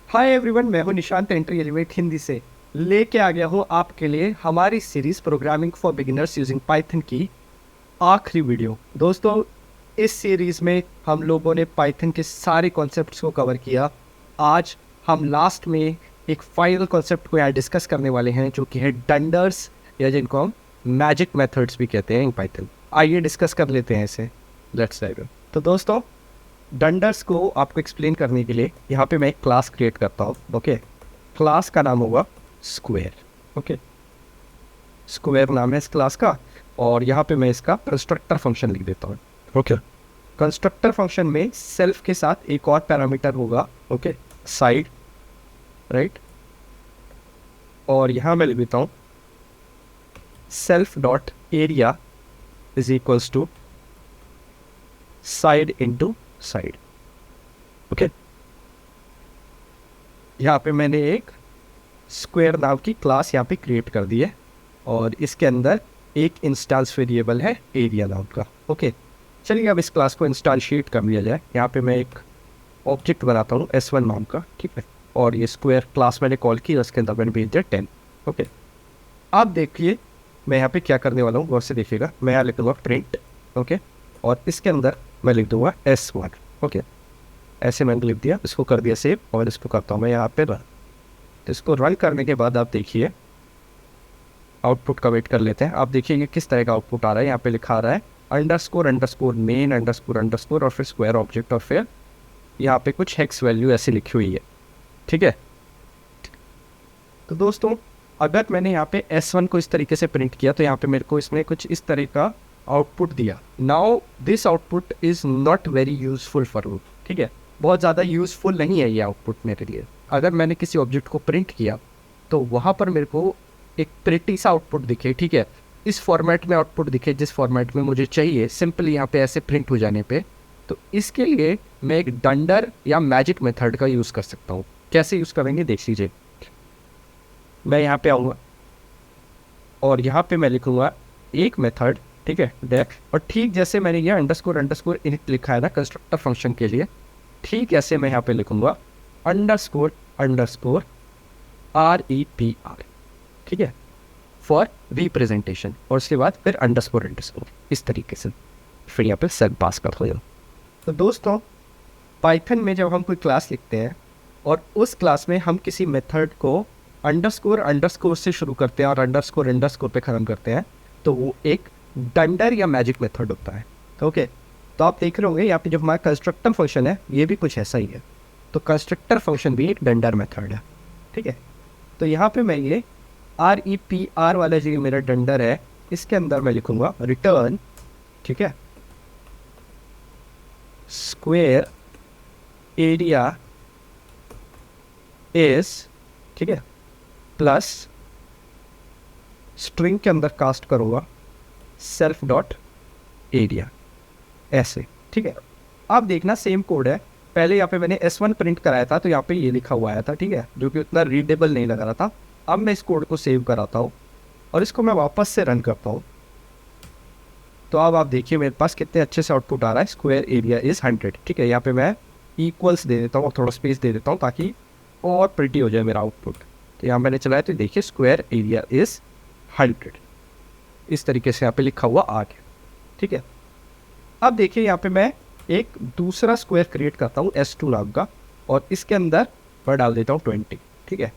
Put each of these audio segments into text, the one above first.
Hi everyone, मैं हूं Nishant entry elevate Hindi से लेके आ गया हूं आपके लिए हमारी series programming for beginners using Python की आखिरी वीडियो। दोस्तों, इस सीरीज में हम लोगों ने पाइथन के सारे कॉन्सेप्ट्स को कवर किया। आज हम लास्ट में एक फाइनल कॉन्सेप्ट को यहाँ डिस्कस करने वाले हैं, जो कि है डंडर्स, या जिनको हम मैजिक मेथड्स भी कहते हैं इन पाइथन। आइए डिस्कस कर लेते हैं इसे। Let's dive. तो दोस्तों, डंडर्स को आपको एक्सप्लेन करने के लिए यहाँ पे मैं एक क्लास क्रिएट करता हूँ। ओके, क्लास का नाम होगा स्क्वायर। ओके, स्क्वायर नाम है इस क्लास का, और यहाँ पे मैं इसका कंस्ट्रक्टर फंक्शन लिख देता हूँ। ओके, कंस्ट्रक्टर फंक्शन में सेल्फ के साथ एक और पैरामीटर होगा। Okay, side, right. और यहाँ मैं लिख देता हूँ self dot area is equals to side into side. Okay, यहाँ पे मैंने एक स्क्वायर नाम की क्लास यहाँ पे क्रिएट कर दी है, और इसके अंदर एक इंस्टांस वेरिएबल है एरिया नाम का। ओके, चलिए अब इस क्लास को इंस्टांशिएट कर लिया जाए। यहाँ पे मैं एक ऑब्जेक्ट बनाता हूँ S1 नाम का, ठीक है। और ये स्क्वायर क्लास मैंने कॉल की, उसके अंदर मैंने भेज दिया 10। ओके, आप देखिए मैं यहाँ पे क्या करने वाला हूँ, गौर से देखिएगा। मैं यहाँ लिख दूँगा प्रिंट। ओके, और इसके अंदर मैं लिख दूँगा S1। ओके, ऐसे मैंने लिख दिया, इसको कर दिया सेव, और इसको करता हूँ मैं यहाँ पे रन। इसको रन करने के बाद आप देखिए आउटपुट का वेट कर लेते हैं। आप देखिए ये किस तरह का आउटपुट आ रहा है। यहाँ पे लिखा आ रहा है underscore underscore main underscore underscore और फिर स्क्वायर ऑब्जेक्ट, और फिर यहाँ पे कुछ हेक्स वैल्यू ऐसी लिखी हुई है, ठीक है। तो दोस्तों, अगर मैंने यहाँ पे S1 को इस तरीके से प्रिंट किया तो यहाँ पे मेरे को इसमें कुछ इस तरह का आउटपुट दिया। Now this output is not very useful for you, ठीक है। बहुत ज़्यादा यूजफुल नहीं है ये आउटपुट मेरे लिए। अगर मैंने किसी ऑब्जेक्ट को प्रिंट किया तो वहाँ पर मेरे को एक प्रिटी सा आउटपुट दिखे, ठीक है। इस फॉर्मेट में आउटपुट दिखे जिस फॉर्मेट में मुझे चाहिए, सिंपली यहाँ पे ऐसे प्रिंट हो जाने पे। तो इसके लिए मैं एक डंडर या मैजिक मेथड का यूज़ कर सकता हूँ। कैसे यूज़ करेंगे देख लीजिए। मैं यहाँ पे आऊँगा और यहाँ पे मैं लिखूँगा एक मेथड, ठीक है, डेक। और ठीक जैसे मैंने ये अंडरस्कोर अंडरस्कोर इनिट लिखा है ना कंस्ट्रक्टर फंक्शन के लिए, ठीक ऐसे मैं यहाँ पे लिखूँगा अंडरस्कोर अंडरस्कोर REPR, ठीक है, फॉर रिप्रेजेंटेशन। और उसके बाद फिर अंडरस्कोर अंडरस्कोर इस तरीके से फिर यहाँ पे सेट पास कर लो। तो दोस्तों, पाइथन में जब हम कोई क्लास लिखते हैं और उस क्लास में हम किसी मेथड को अंडरस्कोर अंडरस्कोर से शुरू करते हैं और अंडरस्कोर अंडरस्कोर पे ख़त्म करते हैं, तो वो एक डंडर या मैजिक मेथड होता है। तो ओके, तो आप देख रहे होंगे यहाँ पे जो हमारा कंस्ट्रक्टर फंक्शन है ये भी कुछ ऐसा ही है। तो कंस्ट्रक्टर फंक्शन भी एक डंडर मेथड है, ठीक है। तो यहाँ पे मैं ये REPR वाला जो मेरा डंडर है, इसके अंदर मैं लिखूँगा रिटर्न, ठीक है, स्क्वायर एरिया इज, ठीक है, प्लस स्ट्रिंग के अंदर कास्ट करूँगा सेल्फ डॉट एरिया, ऐसे, ठीक है। आप देखना सेम कोड है। पहले यहाँ पे मैंने S1 प्रिंट कराया था तो यहाँ पे ये लिखा हुआ आया था, ठीक है, जो कि उतना रीडेबल नहीं लग रहा था। अब मैं इस कोड को सेव कराता हूँ और इसको मैं वापस से रन करता हूँ। तो अब आप देखिए मेरे पास कितने अच्छे से आउटपुट आ रहा है, स्क्वायर एरिया इज़ 100, ठीक है। यहाँ पे मैं इक्वल्स दे देता हूँ और थोड़ा स्पेस दे देता हूँ ताकि और प्रिटी हो जाए मेरा आउटपुट। तो यहाँ मैंने चलाया तो देखिए स्क्वायर एरिया इज़ 100, इस तरीके से यहाँ पे लिखा हुआ आ गया, ठीक है। अब देखिए यहाँ पे मैं एक दूसरा स्क्वायर क्रिएट करता हूँ S2 नाम का, और इसके अंदर मैं डाल देता हूँ 20, ठीक है।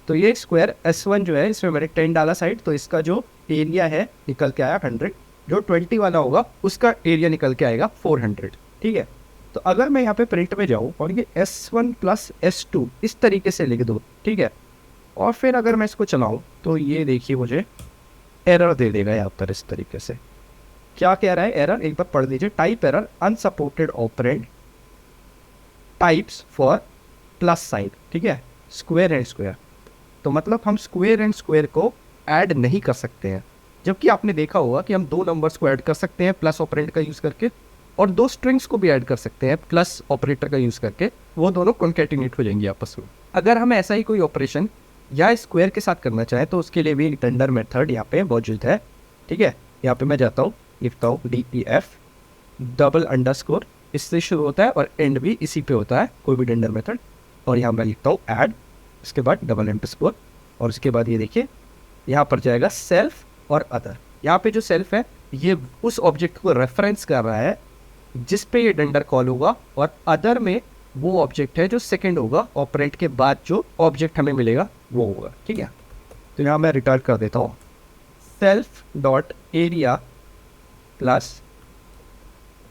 तो ये स्क्वायर S1 जो है इसमें मैंने 10 डाला साइड, तो इसका जो एरिया है निकल के आया 100। जो 20 वाला होगा उसका एरिया निकल के आएगा 400, ठीक है। तो अगर मैं यहाँ पे प्रिंट में जाऊँ और ये S1 प्लस S2 इस तरीके से लिख दूँ, ठीक है, और फिर अगर मैं इसको चलाऊँ तो ये देखिए मुझे एरर दे देगा यहाँ पर इस तरीके से। क्या कह रहा है एरर, एक बार पढ़ लीजिए। Type error unsupported operand types for plus sign, ठीक है, स्क्वायर एंड स्क्वायर। तो मतलब हम स्क्वायर एंड स्क्वायर को ऐड नहीं कर सकते हैं, जबकि आपने देखा होगा कि हम दो नंबर्स को ऐड कर सकते हैं प्लस ऑपरेंड का यूज़ करके, और दो स्ट्रिंग्स को भी ऐड कर सकते हैं प्लस ऑपरेटर का यूज़ करके। वो दोनों कॉन्कैटिनेट हो जाएंगी आपस में। अगर हम ऐसा ही कोई ऑपरेशन या स्क्वायर के साथ करना चाहें तो उसके लिए भी एक डंडर मेथड यहाँ पे मौजूद है, ठीक है। यहाँ पे मैं जाता हूँ, लिखता हूँ DEF डबल अंडरस्कोर, इससे शुरू होता है और एंड भी इसी पे होता है कोई भी डंडर मेथड। और यहाँ मैं लिखता हूँ ऐड, इसके बाद डबल अंडरस्कोर, और उसके बाद ये देखिए यहाँ पर जाएगा सेल्फ और अदर। यहाँ पे जो सेल्फ है ये उस ऑब्जेक्ट को रेफरेंस कर रहा है जिस पे ये डंडर कॉल होगा, और अदर में वो ऑब्जेक्ट है जो सेकंड होगा, ऑपरेट के बाद जो ऑब्जेक्ट हमें मिलेगा वो होगा। ठीक है, तो यहाँ मैं रिटर्न कर देता हूँ self dot area plus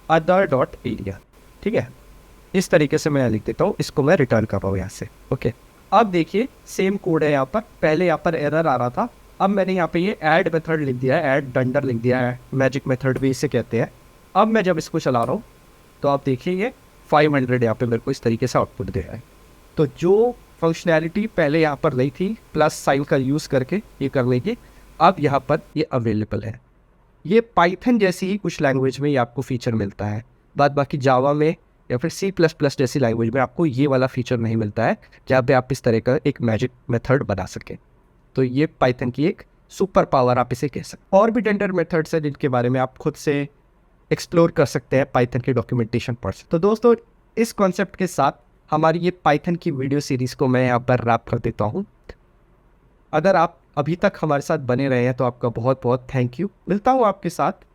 other dot area. ठीक है, इस तरीके से मैं लिख देता हूँ, इसको मैं रिटर्न कर रहा हूँ यहाँ से। ओके, अब देखिए सेम कोड है यहाँ पर, पहले यहाँ पर एरर आ रहा था, अब मैंने यहाँ पे ये ऐड मेथड लिख दिया है, ऐड डंडर लिख दिया है, मैजिक मेथड भी इसे कहते हैं। अब मैं जब इसको चला रहा हूँ तो आप देखिए ये 500 यहाँ पे मेरे को इस तरीके से आउटपुट दे रहा है। तो जो फंक्शनैलिटी पहले यहाँ पर नहीं थी प्लस साइन का यूज़ करके ये कर लेंगे, अब यहाँ पर ये अवेलेबल है। ये पाइथन जैसी ही कुछ लैंग्वेज में ये आपको फीचर मिलता है, बाद बाकी जावा में या फिर C++ जैसी लैंग्वेज में आपको ये वाला फीचर नहीं मिलता है जहाँ पे आप इस तरह का एक मैजिक मेथड बना सकें। तो ये पाइथन की एक सुपर पावर आप इसे कह सकते हैं। और भी डंडर मेथड्स हैं जिनके बारे में आप खुद से एक्सप्लोर कर सकते हैं, पाइथन के डॉक्यूमेंटेशन पढ़ सकते। तो दोस्तों इस कॉन्सेप्ट के साथ हमारी ये पाइथन की वीडियो सीरीज़ को मैं यहाँ पर रैप कर देता हूँ। अगर आप अभी तक हमारे साथ बने रहे हैं तो आपका बहुत बहुत थैंक यू। मिलता हूँ आपके साथ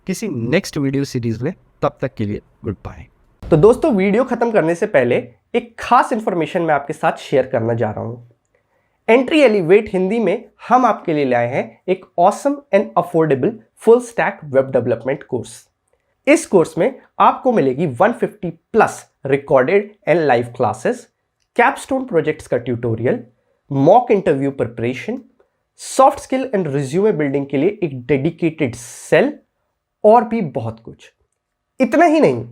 किसी नेक्स्ट वीडियो सीरीज़ में, तब तक के लिए गुड बाय। तो दोस्तों वीडियो खत्म करने से पहले एक खास इंफॉर्मेशन मैं आपके साथ शेयर करना जा रहा हूं। एंट्री एलिवेट हिंदी में हम आपके लिए लाए हैं एक awesome and affordable full stack web development course. इस कोर्स में आपको मिलेगी 150 plus recorded and live classes, capstone projects का tutorial, mock interview preparation, soft skill and resume building के लिए एक डेडिकेटेड सेल और भी बहुत कुछ। इतना ही नहीं,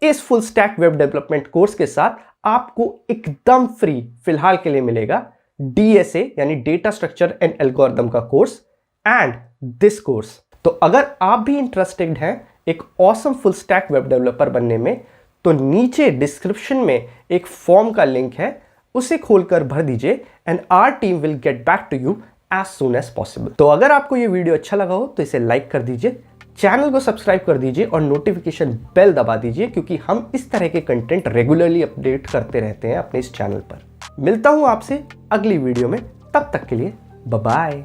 इस full stack web development course के साथ आपको एकदम फ्री फिलहाल के लिए मिलेगा DSA यानी डेटा स्ट्रक्चर एंड एल्गोरिथम का कोर्स एंड दिस कोर्स। तो अगर आप भी इंटरेस्टेड हैं एक awesome full stack web developer बनने में, तो नीचे डिस्क्रिप्शन में एक फॉर्म का लिंक है, उसे खोलकर भर दीजिए and our team will get back to you as soon as possible. तो अगर आपको यह वीडियो अच्छा लगा हो तो इसे लाइक कर दीजिए, चैनल को सब्सक्राइब कर दीजिए और नोटिफिकेशन बेल दबा दीजिए, क्योंकि हम इस तरह के कंटेंट रेगुलरली अपडेट करते रहते हैं अपने इस चैनल पर। मिलता हूं आपसे अगली वीडियो में, तब तक के लिए बाय बाय।